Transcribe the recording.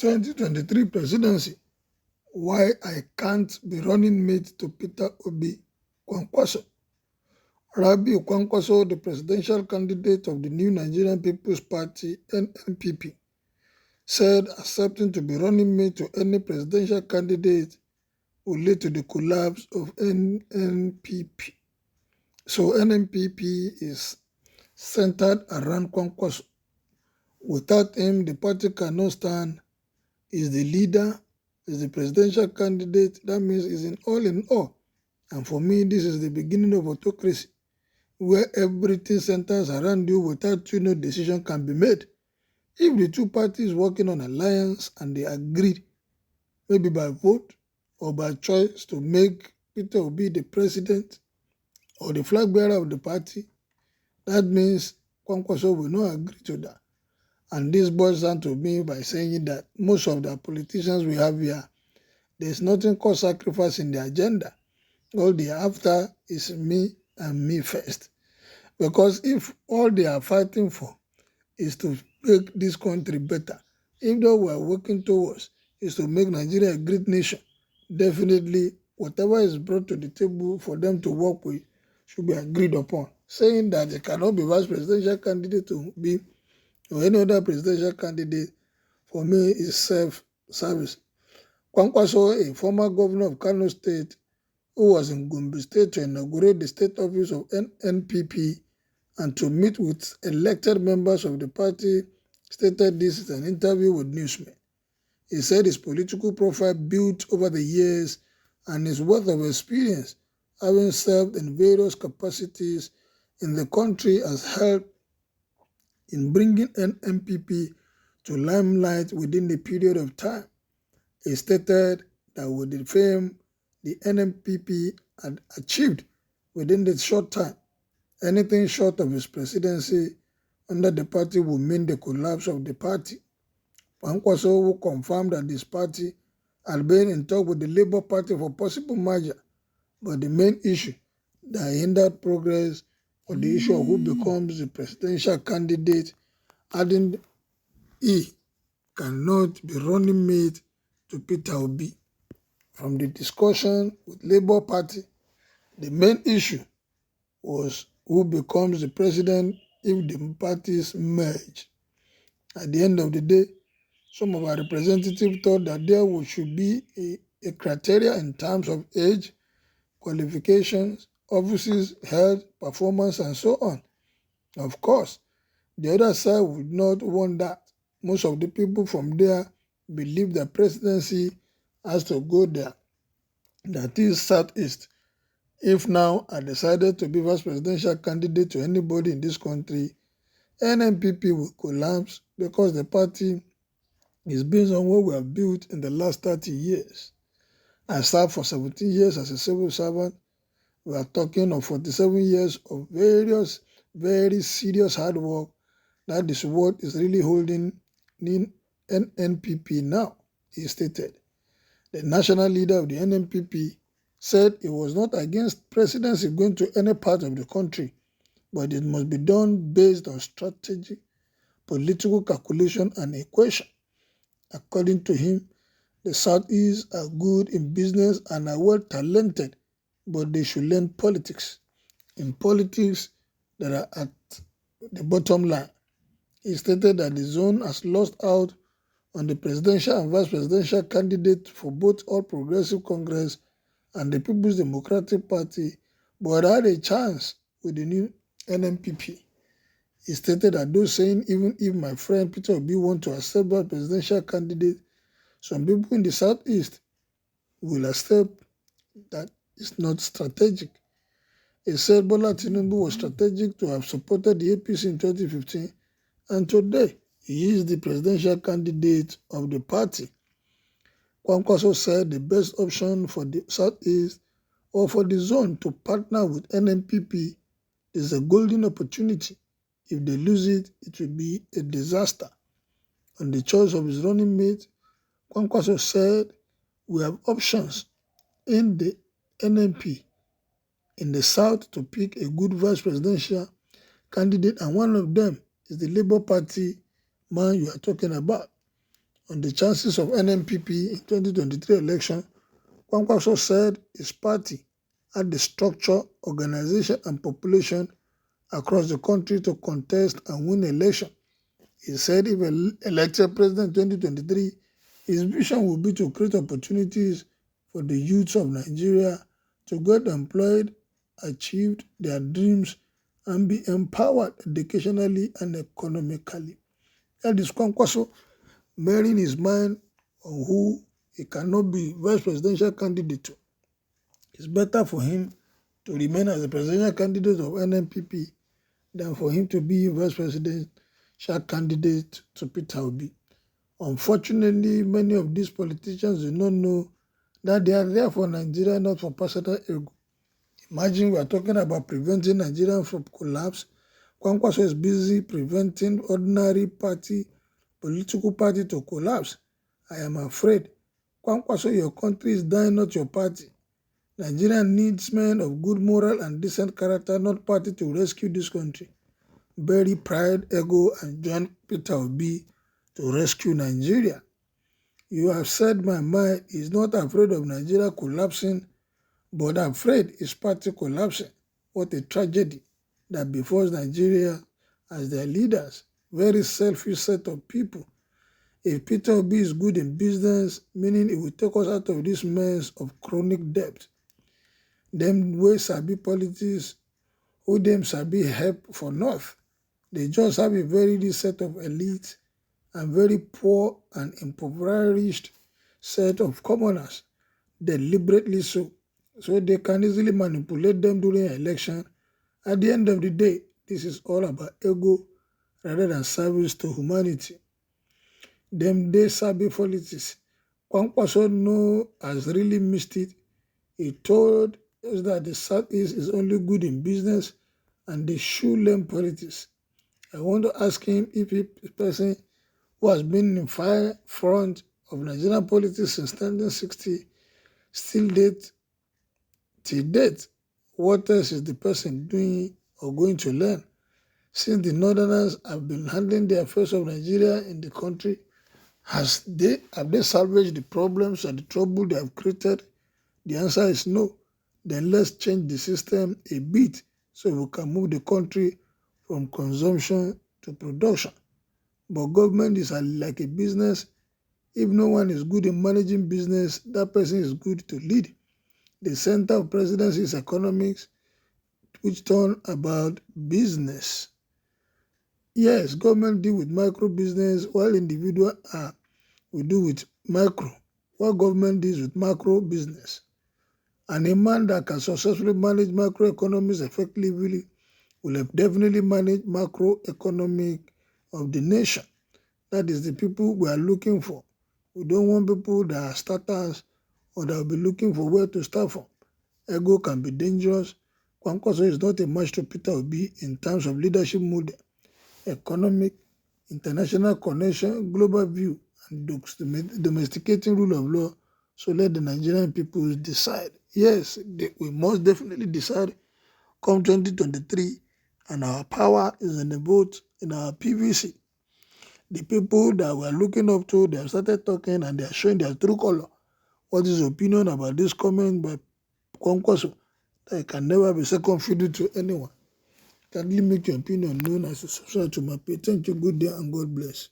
2023 presidency, why I can't be running mate to Peter Obi Kwankwaso. Rabi Kwankwaso, the presidential candidate of the New Nigerian People's Party, NNPP, said accepting to be running mate to any presidential candidate will lead to the collapse of NNPP. So NNPP is centered around Kwankwaso. Without him, the party cannot stand. Is the leader, is the presidential candidate. That means he's in all. And for me, this is the beginning of autocracy, where everything centers around you without you, no decision can be made. If the two parties working on alliance and they agreed, maybe by vote or by choice, to make Peter Obi the president or the flag bearer of the party, that means Kwankwaso will not agree to that. And this boils down to me by saying that most of the politicians we have here, there's nothing called sacrifice in the agenda. All they are after is me and me first. Because if all they are fighting for is to make this country better, if what we are working towards is to make Nigeria a great nation, definitely whatever is brought to the table for them to work with should be agreed upon. Saying that they cannot be vice presidential candidate to be or any other presidential candidate, for me, is self-service. Kwankwaso, a former governor of Kano State, who was in Gombe State to inaugurate the state office of NNPP and to meet with elected members of the party, stated this in an interview with Newsmen. He said his political profile built over the years and his wealth of experience, having served in various capacities in the country, has helped in bringing NNPP to limelight within the period of time. He stated that with the fame the NNPP had achieved within the short time, anything short of his presidency under the party would mean the collapse of the party. Kwankwaso, who confirmed that this party had been in talk with the Labour Party for possible merger, but the main issue that hindered progress was the issue of who becomes the presidential candidate, adding he cannot be running mate to Peter Obi. From the discussion with Labour Party, the main issue was who becomes the president if the parties merge. At the end of the day, some of our representatives thought that there should be a criteria in terms of age, qualifications, offices, health, performance, and so on. Of course, the other side would not want that. Most of the people from there believe the presidency has to go there. That is Southeast. If now I decided to be vice presidential candidate to anybody in this country, NNPP will collapse because the party is based on what we have built in the last 30 years. I served for 17 years as a civil servant. We are talking of 47 years of various, very serious hard work. That is what is really holding in NNPP now, he stated. The national leader of the NNPP said he was not against presidency going to any part of the country, but it must be done based on strategy, political calculation, and equation. According to him, the Southeast are good in business and are well talented, but they should learn politics. In politics, they are at the bottom line. He stated that the zone has lost out on the presidential and vice presidential candidate for both All Progressive Congress and the People's Democratic Party, but had a chance with the new NNPP. He stated that those saying even if my friend Peter Obi want to accept that presidential candidate, some people in the Southeast will accept that it's not strategic. He said Bola Tinubu was strategic to have supported the APC in 2015, and today he is the presidential candidate of the party. Kwankwaso said the best option for the Southeast or for the zone to partner with NNPP is a golden opportunity. If they lose it, it will be a disaster. On the choice of his running mate, Kwankwaso said we have options in the NNP in the South to pick a good vice presidential candidate, and one of them is the Labour Party man you are talking about. On the chances of NNPP in 2023 election, Kwankwaso said his party had the structure, organization, and population across the country to contest and win election. He said if elected president in 2023, his vision would be to create opportunities for the youths of Nigeria to get employed, achieve their dreams, and be empowered educationally and economically. That is Kwankwaso bearing his mind on who he cannot be vice presidential candidate to. It's better for him to remain as a presidential candidate of NNPP than for him to be vice presidential candidate to Peter Obi. Unfortunately, many of these politicians do not know that they are there for Nigeria, not for personal ego. Imagine we are talking about preventing Nigeria from collapse. Kwankwaso is busy preventing ordinary political party to collapse. I am afraid. Kwankwaso, your country is dying, not your party. Nigeria needs men of good moral and decent character, not party to rescue this country. Bury pride, ego, and join Peter Obi to rescue Nigeria. You have said my mind is not afraid of Nigeria collapsing, but afraid his party collapsing. What a tragedy that befalls Nigeria as their leaders. Very selfish set of people. If Peter Obi is good in business, meaning it will take us out of this mess of chronic debt. Them wey sabi politics, who them sabi help for North. They just have a very rich set of elites and very poor and impoverished set of commoners, deliberately so they can easily manipulate them during an election. At the end of the day, this is all about ego rather than service to humanity. Them they sabi politics. Kwankwaso has really missed it. He told us that the Southeast is only good in business and they should learn politics. I want to ask him if he is a person who has been in fire front of Nigerian politics since 1960, still date till date, what else is the person doing or going to learn? Since the Northerners have been handling the affairs of Nigeria in the country, have they salvaged the problems and the trouble they have created? The answer is no. Then let's change the system a bit so we can move the country from consumption to production. But government is like a business. If no one is good in managing business, that person is good to lead. The center of presidency is economics, which turn about business. Yes, government deal with micro business, while individual we do with micro. While government deals with macro business. And a man that can successfully manage macroeconomics effectively will have definitely managed macroeconomic of the nation. That is the people we are looking for. We don't want people that are starters or that will be looking for where to start from. Ego can be dangerous. Kwankwaso is not a match to Peter Obi in terms of leadership model, economic, international connection, global view, and domesticating rule of law. So let the Nigerian people decide. Yes, we must definitely decide come 2023, and our power is in the vote in our PVC. The people that we are looking up to, they have started talking and they are showing their true color. What is your opinion about this comment by Kwankwaso? That can never be second fiddle to anyone. Kindly make your opinion known as you subscribe to my page. Thank you, good day, and God bless.